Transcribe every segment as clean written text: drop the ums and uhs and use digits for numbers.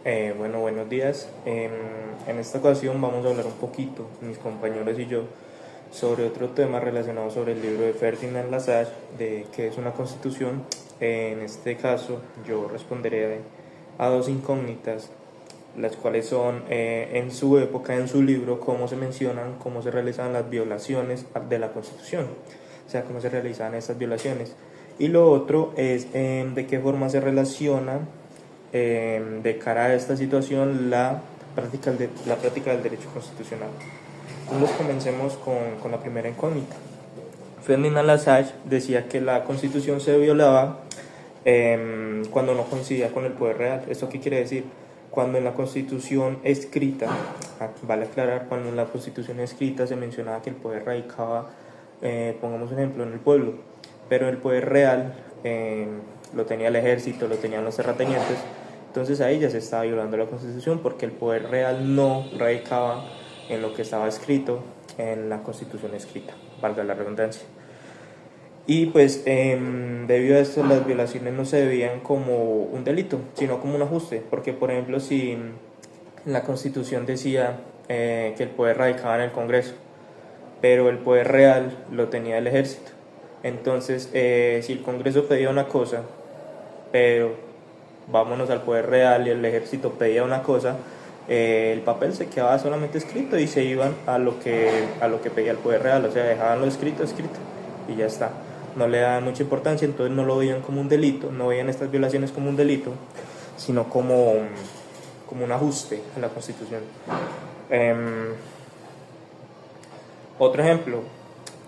Bueno, buenos días. En esta ocasión vamos a hablar un poquito, mis compañeros y yo, sobre otro tema relacionado sobre el libro de Ferdinand Lassalle, de qué es una constitución. En este caso, yo responderé a dos incógnitas, las cuales son, en su época, en su libro, cómo se mencionan, cómo se realizan las violaciones de la constitución, o sea, cómo se realizan estas violaciones. Y lo otro es de qué forma se relaciona de cara a esta situación la práctica del derecho constitucional. Entonces comencemos con la primera incógnita. Ferdinand Lassalle decía que la constitución se violaba cuando no coincidía con el poder real. ¿Esto qué quiere decir? Cuando en la constitución escrita, vale aclarar, cuando en la constitución escrita se mencionaba que el poder radicaba, pongamos un ejemplo, en el pueblo, pero el poder real lo tenía el ejército, lo tenían los terratenientes. Entonces ahí ya se estaba violando la constitución porque el poder real no radicaba en lo que estaba escrito en la constitución escrita, valga la redundancia. Y pues debido a esto las violaciones no se veían como un delito, sino como un ajuste, porque por ejemplo si la constitución decía que el poder radicaba en el Congreso, pero el poder real lo tenía el ejército. Entonces, si el Congreso pedía una cosa, pero vámonos al poder real y el ejército pedía una cosa, el papel se quedaba solamente escrito y se iban a lo que pedía el poder real, o sea, dejaban lo escrito y ya está. No le daban mucha importancia, entonces no lo veían como un delito, no veían estas violaciones como un delito, sino como un ajuste a la Constitución. Otro ejemplo,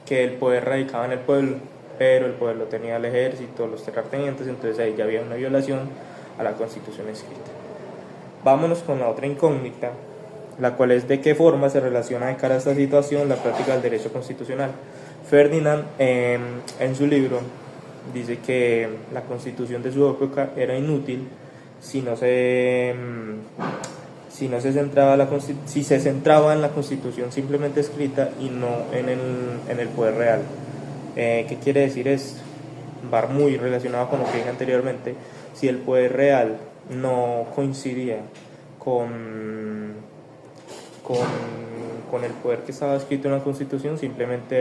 que el poder radicaba en el pueblo, pero el poder lo tenía el ejército, los terratenientes, entonces ahí ya había una violación a la Constitución escrita. Vámonos con la otra incógnita, la cual es de qué forma se relaciona de cara a esta situación la práctica del derecho constitucional. Ferdinand, en su libro, dice que la constitución de su época era inútil si no se, si no se centraba si se centraba en la constitución simplemente escrita y no en el poder real. ¿Qué quiere decir esto? Va muy relacionado con lo que dije anteriormente. Si el poder real no coincidía con, con, con el poder que estaba escrito en la Constitución, simplemente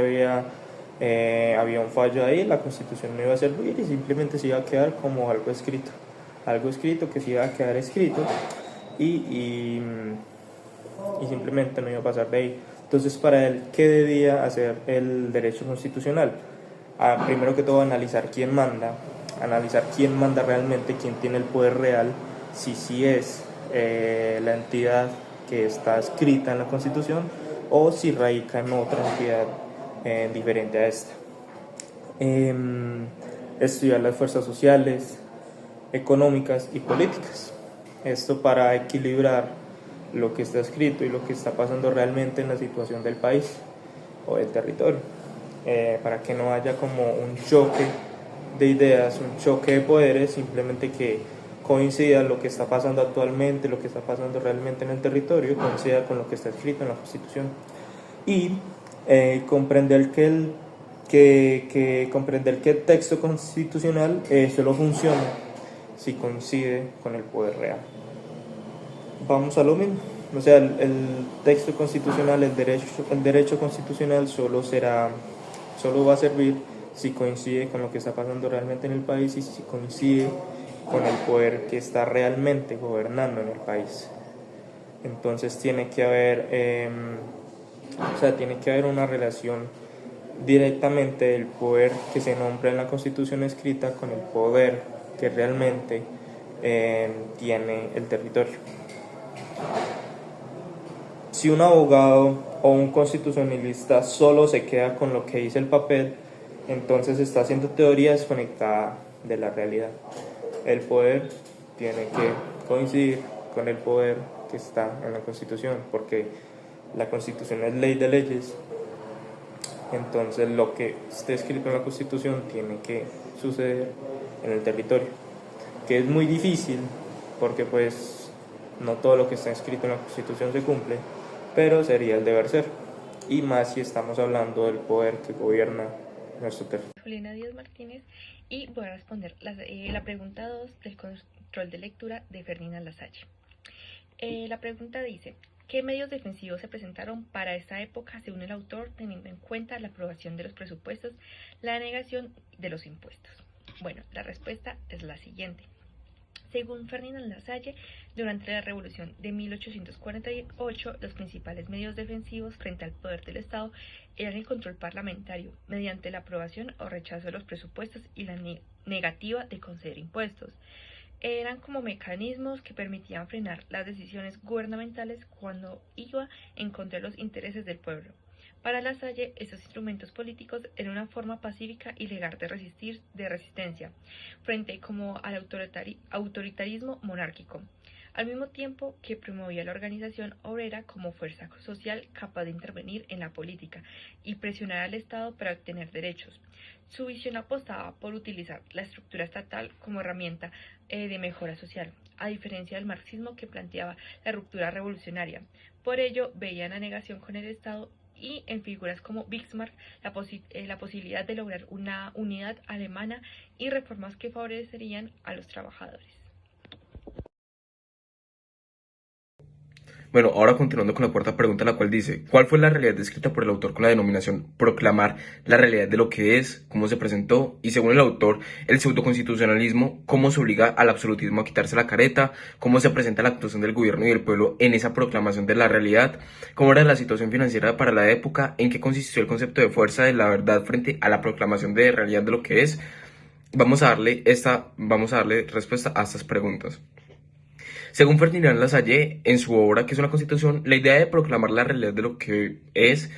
había un fallo ahí, la Constitución no iba a servir y simplemente se iba a quedar como algo escrito que se iba a quedar escrito y, y, y simplemente no iba a pasar de ahí. Entonces, para él, ¿qué debía hacer el derecho constitucional? Primero que todo, analizar quién manda realmente, quién tiene el poder real, si sí es la entidad que está escrita en la Constitución o si radica en otra entidad diferente a esta. Estudiar las fuerzas sociales, económicas y políticas. Esto para equilibrar lo que está escrito y lo que está pasando realmente en la situación del país o del territorio, para que no haya como un choque de ideas, un choque de poderes, simplemente que coincida lo que está pasando actualmente, lo que está pasando realmente en el territorio, coincida con lo que está escrito en la Constitución. Y comprender comprender que el texto constitucional solo funciona si coincide con el poder real. Vamos a lo mismo. O sea, el texto constitucional, el derecho constitucional solo va a servir si coincide con lo que está pasando realmente en el país y si coincide con el poder que está realmente gobernando en el país. Entonces tiene que haber, tiene que haber una relación directamente del poder que se nombra en la Constitución escrita con el poder que realmente tiene el territorio. Si un abogado o un constitucionalista solo se queda con lo que dice el papel, entonces está haciendo teoría desconectada de la realidad. El poder tiene que coincidir con el poder que está en la Constitución, porque la Constitución es ley de leyes. Entonces lo que esté escrito en la Constitución tiene que suceder en el territorio, que es muy difícil porque pues no todo lo que está escrito en la Constitución se cumple, pero sería el deber ser, y más si estamos hablando del poder que gobierna nuestro territorio. Juliana Díaz Martínez y voy a responder la pregunta 2 del control de lectura de Ferdinand Lassalle. La pregunta dice, ¿qué medios defensivos se presentaron para esta época según el autor, teniendo en cuenta la aprobación de los presupuestos, la negación de los impuestos? Bueno, la respuesta es la siguiente. Según Ferdinand Lasalle, durante la Revolución de 1848, los principales medios defensivos frente al poder del Estado eran el control parlamentario, mediante la aprobación o rechazo de los presupuestos y la negativa de conceder impuestos. Eran como mecanismos que permitían frenar las decisiones gubernamentales cuando iba en contra de los intereses del pueblo. Para Lasalle, estos instrumentos políticos eran una forma pacífica y legal de resistencia frente como al autoritarismo monárquico, al mismo tiempo que promovía la organización obrera como fuerza social capaz de intervenir en la política y presionar al Estado para obtener derechos. Su visión apostaba por utilizar la estructura estatal como herramienta de mejora social, a diferencia del marxismo que planteaba la ruptura revolucionaria. Por ello, veían la negación con el Estado y en figuras como Bismarck la posibilidad de lograr una unidad alemana y reformas que favorecerían a los trabajadores. Bueno, ahora continuando con la cuarta pregunta, la cual dice, ¿cuál fue la realidad descrita por el autor con la denominación proclamar la realidad de lo que es, cómo se presentó? Y según el autor, el pseudoconstitucionalismo, ¿cómo se obliga al absolutismo a quitarse la careta? ¿Cómo se presenta la actuación del gobierno y del pueblo en esa proclamación de la realidad? ¿Cómo era la situación financiera para la época? ¿En qué consistió el concepto de fuerza de la verdad frente a la proclamación de realidad de lo que es? Vamos a darle respuesta a estas preguntas. Según Ferdinand Lasalle, en su obra, que es una constitución, la idea de proclamar la realidad de lo que es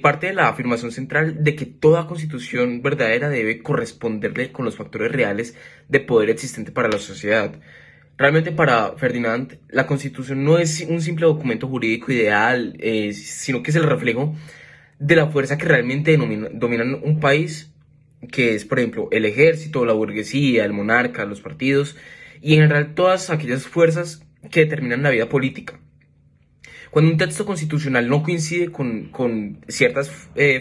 parte de la afirmación central de que toda constitución verdadera debe corresponderle con los factores reales de poder existente para la sociedad. Realmente para Ferdinand, la constitución no es un simple documento jurídico ideal, sino que es el reflejo de la fuerza que realmente dominan un país, que es, por ejemplo, el ejército, la burguesía, el monarca, los partidos y en general todas aquellas fuerzas que determinan la vida política. Cuando un texto constitucional no coincide con ciertas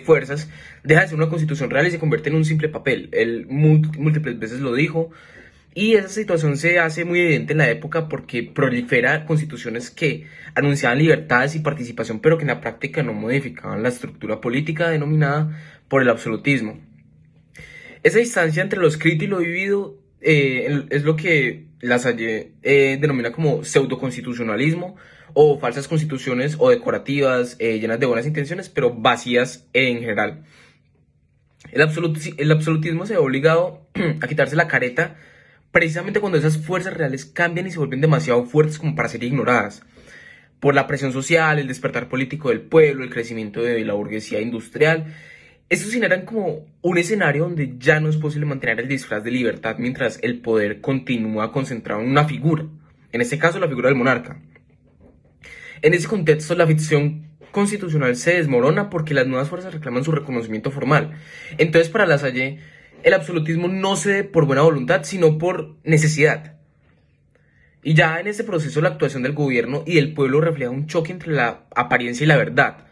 fuerzas, deja de ser una constitución real y se convierte en un simple papel. Él múltiples veces lo dijo. Y esa situación se hace muy evidente en la época porque prolifera constituciones que anunciaban libertades y participación, pero que en la práctica no modificaban la estructura política denominada por el absolutismo. Esa distancia entre lo escrito y lo vivido es lo que Lasalle denomina como pseudoconstitucionalismo o falsas constituciones o decorativas llenas de buenas intenciones, pero vacías en general. El absolutismo se ve obligado a quitarse la careta precisamente cuando esas fuerzas reales cambian y se vuelven demasiado fuertes como para ser ignoradas. Por la presión social, el despertar político del pueblo, el crecimiento de la burguesía industrial, estos generan como un escenario donde ya no es posible mantener el disfraz de libertad mientras el poder continúa concentrado en una figura, en este caso la figura del monarca. En ese contexto, la ficción constitucional se desmorona porque las nuevas fuerzas reclaman su reconocimiento formal. Entonces, para Lasalle, el absolutismo no se dé por buena voluntad, sino por necesidad. Y ya en ese proceso, la actuación del gobierno y del pueblo refleja un choque entre la apariencia y la verdad.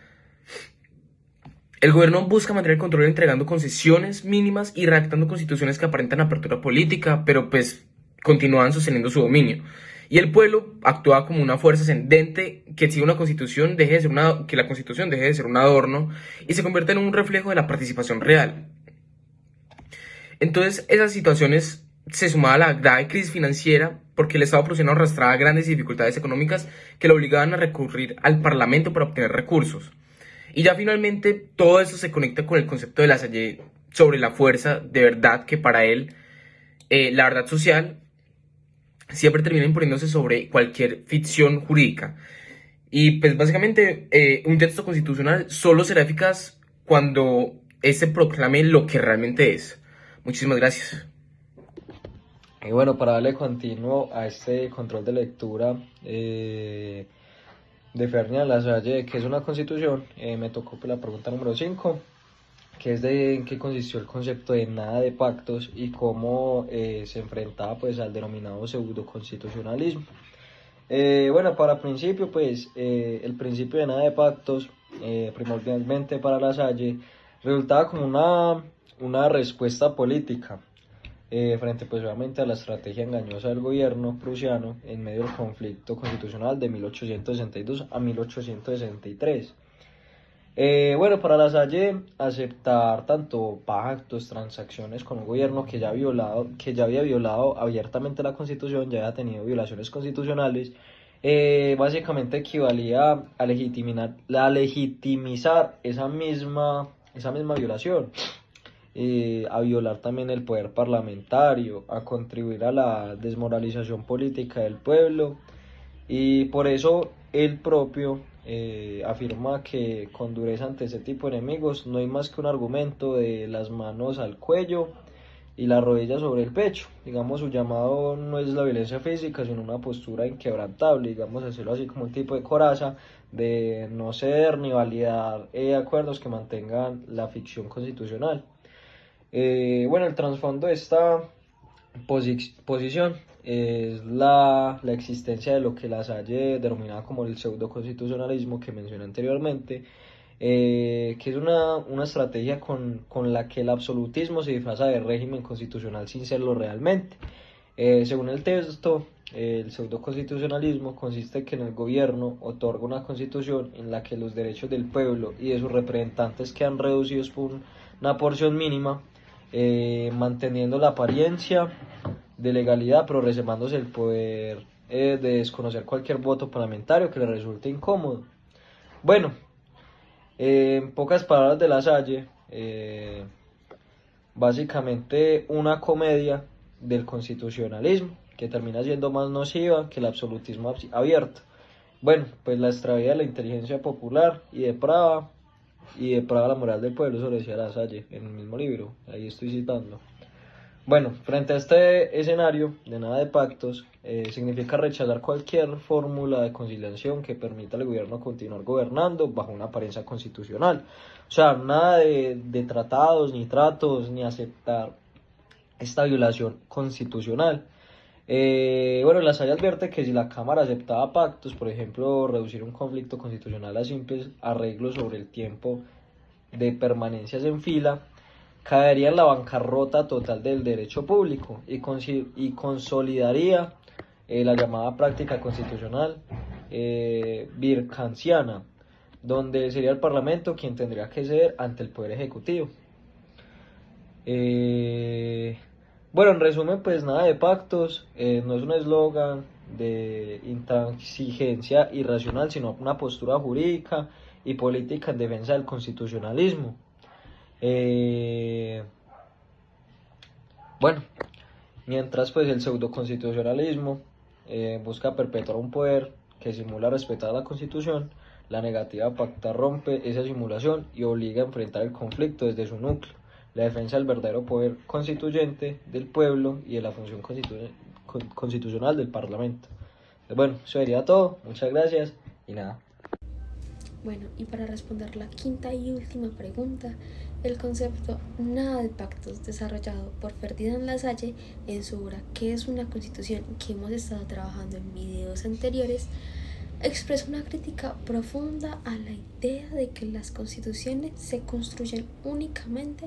El gobierno busca mantener el control entregando concesiones mínimas y redactando constituciones que aparentan apertura política, pero pues continúan sosteniendo su dominio. Y el pueblo actúa como una fuerza ascendente que exige una constitución, que la constitución deje de ser un adorno y se convierte en un reflejo de la participación real. Entonces, esas situaciones se sumaban a la grave crisis financiera porque el Estado prusiano arrastraba grandes dificultades económicas que lo obligaban a recurrir al Parlamento para obtener recursos. Y ya finalmente todo eso se conecta con el concepto de Lasalle sobre la fuerza de verdad que para él, la verdad social, siempre termina imponiéndose sobre cualquier ficción jurídica. Y pues básicamente un texto constitucional solo será eficaz cuando éste proclame lo que realmente es. Muchísimas gracias. Y bueno, para darle continuo a este control de lectura de Ferdinand Lasalle, que es una constitución, me tocó la pregunta número 5, que es de en qué consistió el concepto de nada de pactos y cómo se enfrentaba pues al denominado pseudoconstitucionalismo. Bueno, para principio, pues el principio de nada de pactos, primordialmente para Lasalle, resultaba como una respuesta política frente pues obviamente a la estrategia engañosa del gobierno prusiano en medio del conflicto constitucional de 1862 a 1863. Bueno, para La Salle, aceptar tanto pactos, transacciones con un gobierno que ya había violado abiertamente la Constitución, ya había tenido violaciones constitucionales, básicamente equivalía a legitimizar esa misma violación, a violar también el poder parlamentario, a contribuir a la desmoralización política del pueblo, y por eso él propio afirma que con dureza ante ese tipo de enemigos no hay más que un argumento de las manos al cuello y la rodilla sobre el pecho. Digamos, su llamado no es la violencia física, sino una postura inquebrantable, digamos, hacerlo así como un tipo de coraza, de no ceder ni validar acuerdos que mantengan la ficción constitucional. Bueno, el trasfondo de esta posición es la existencia de lo que La Salle denominaba como el pseudo-constitucionalismo que mencioné anteriormente, que es una estrategia con la que el absolutismo se disfraza de régimen constitucional sin serlo realmente. Según el texto, el pseudo-constitucionalismo consiste en que el gobierno otorga una constitución en la que los derechos del pueblo y de sus representantes quedan reducidos por una porción mínima, manteniendo la apariencia de legalidad, pero reservándose el poder de desconocer cualquier voto parlamentario que le resulte incómodo. Bueno, en pocas palabras de La Salle, básicamente una comedia del constitucionalismo que termina siendo más nociva que el absolutismo abierto. Bueno, pues la extravía de la inteligencia popular y deprava la moral del pueblo, eso lo decía La Salle en el mismo libro, ahí estoy citando. Bueno, frente a este escenario de nada de pactos, significa rechazar cualquier fórmula de conciliación que permita al gobierno continuar gobernando bajo una apariencia constitucional. O sea, nada de tratados, ni tratos, ni aceptar esta violación constitucional. Bueno, La Salle advierte que si la Cámara aceptaba pactos, por ejemplo, reducir un conflicto constitucional a simples arreglos sobre el tiempo de permanencias en fila, caería en la bancarrota total del derecho público y consolidaría la llamada práctica constitucional virkantiana, donde sería el Parlamento quien tendría que ceder ante el Poder Ejecutivo. Bueno, en resumen, pues nada de pactos, no es un eslogan de intransigencia irracional, sino una postura jurídica y política en defensa del constitucionalismo. Bueno, mientras pues el pseudoconstitucionalismo busca perpetuar un poder que simula respetar la Constitución, la negativa a pactar rompe esa simulación y obliga a enfrentar el conflicto desde su núcleo, la defensa del verdadero poder constituyente del pueblo y de la función constitucional del Parlamento. Bueno, eso sería todo, muchas gracias y nada. Bueno, y para responder la quinta y última pregunta, el concepto nada de pactos desarrollado por Ferdinand La Salle en su obra ¿Qué es una constitución?, que hemos estado trabajando en videos anteriores, expresa una crítica profunda a la idea de que las constituciones se construyen únicamente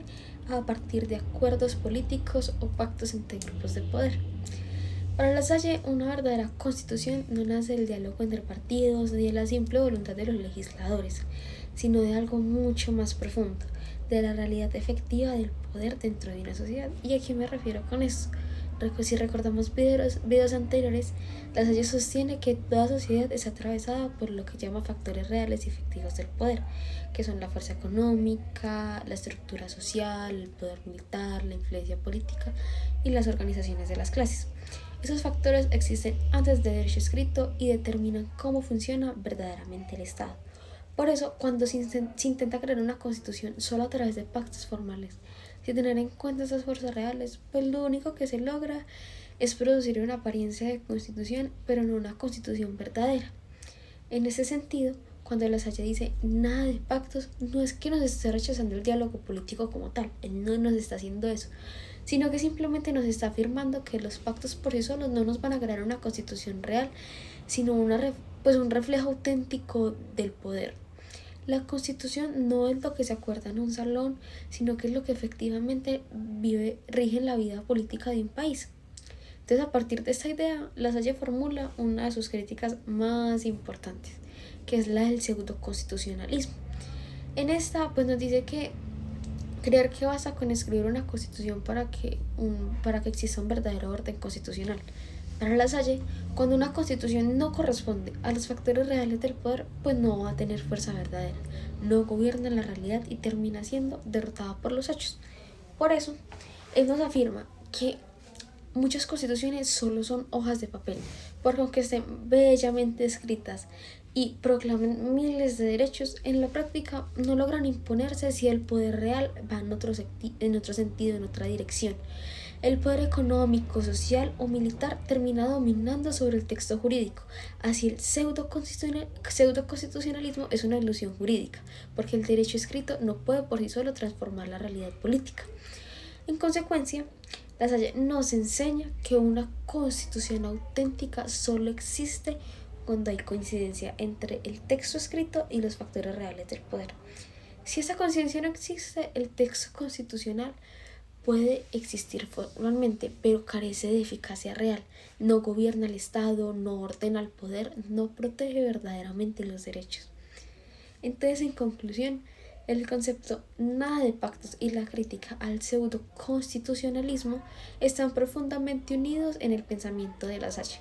a partir de acuerdos políticos o pactos entre grupos de poder. Para La Salle, una verdadera constitución no nace del diálogo entre partidos ni de la simple voluntad de los legisladores, sino de algo mucho más profundo, de la realidad efectiva del poder dentro de una sociedad. ¿Y a qué me refiero con esto? Si recordamos videos anteriores, La Salle sostiene que toda sociedad es atravesada por lo que llama factores reales y efectivos del poder, que son la fuerza económica, la estructura social, el poder militar, la influencia política y las organizaciones de las clases. Esos factores existen antes del derecho escrito y determinan cómo funciona verdaderamente el Estado. Por eso, cuando se intenta crear una constitución solo a través de pactos formales, sin tener en cuenta esas fuerzas reales, pues lo único que se logra es producir una apariencia de constitución, pero no una constitución verdadera. En ese sentido, cuando La Salle dice nada de pactos, no es que nos esté rechazando el diálogo político como tal, él no nos está haciendo eso, sino que simplemente nos está afirmando que los pactos por sí solos no nos van a crear una constitución real, sino un reflejo auténtico del poder. La Constitución no es lo que se acuerda en un salón, sino que es lo que efectivamente rige la vida política de un país. Entonces, a partir de esta idea, Lasalle formula una de sus críticas más importantes, que es la del pseudoconstitucionalismo. En esta, pues nos dice que creer que basta con escribir una constitución para que exista un verdadero orden constitucional. Para Lasalle, cuando una constitución no corresponde a los factores reales del poder, pues no va a tener fuerza verdadera, no gobierna la realidad y termina siendo derrotada por los hechos. Por eso, él nos afirma que muchas constituciones solo son hojas de papel, porque aunque estén bellamente escritas y proclamen miles de derechos, en la práctica no logran imponerse si el poder real va en otro sentido, en otra dirección. El poder económico, social o militar termina dominando sobre el texto jurídico. Así el pseudoconstitucionalismo es una ilusión jurídica, porque el derecho escrito no puede por sí solo transformar la realidad política. En consecuencia, Lasalle nos enseña que una constitución auténtica solo existe cuando hay coincidencia entre el texto escrito y los factores reales del poder. Si esa coincidencia no existe, el texto constitucional puede existir formalmente, pero carece de eficacia real. No gobierna el Estado, no ordena el poder, no protege verdaderamente los derechos. Entonces, en conclusión, el concepto nada de pactos y la crítica al pseudoconstitucionalismo están profundamente unidos en el pensamiento de Lasalle.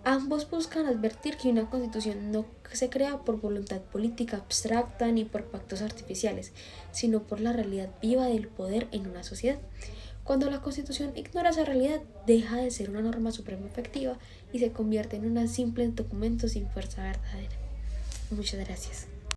Ambos buscan advertir que una constitución no se crea por voluntad política abstracta ni por pactos artificiales, sino por la realidad viva del poder en una sociedad. Cuando la constitución ignora esa realidad, deja de ser una norma suprema efectiva y se convierte en un simple documento sin fuerza verdadera. Muchas gracias.